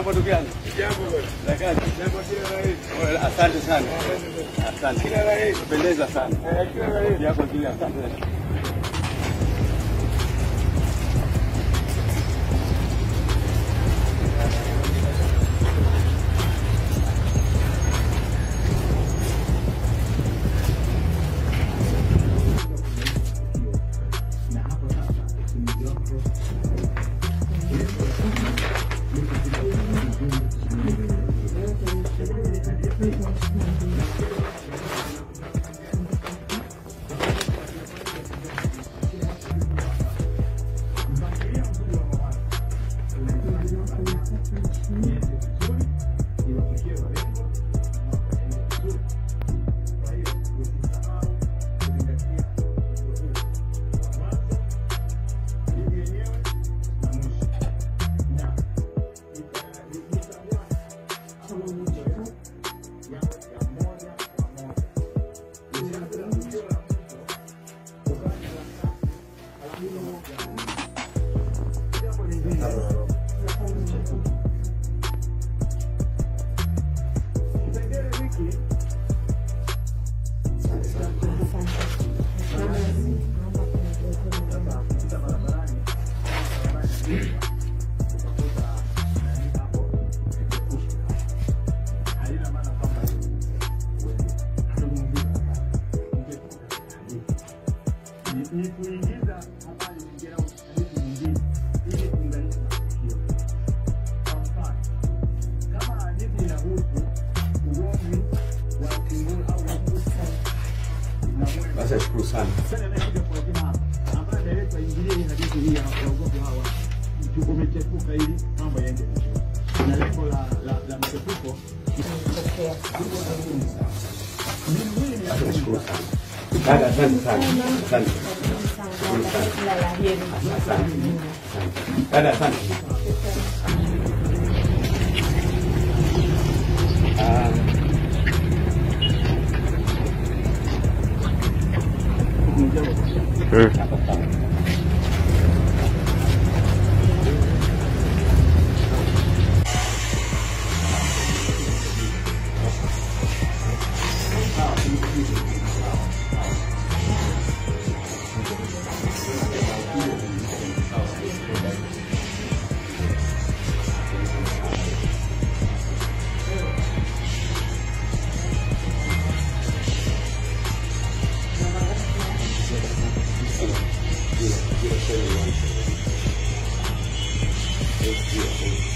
Jambo ndugu yangu. Jambo bwana. Jambo kila la heri. Asante sana. Asante. Kila la heri. Pendeza sana. Kila la heri. Yako kile asante. Ni kuingiza habari nyingine au hadithi nyingine ili kuunganisha matukio. Kwa mfano, kama hadithi inahusu ugomvi wa kinguru au wakusa na mwe. Basi shukuru sana. Sasa nakuja kwa jina hapa. Hapa director ingilie hii hadithi hii ya ugomvi hawa. Tukomechepuka ili mambo yaende vizuri. Na lengo la mchepuko kutokea. Basi shukuru sana. Dada, asante sana. Asante. Kila la heri. Asante. Dada, asante. Thank you.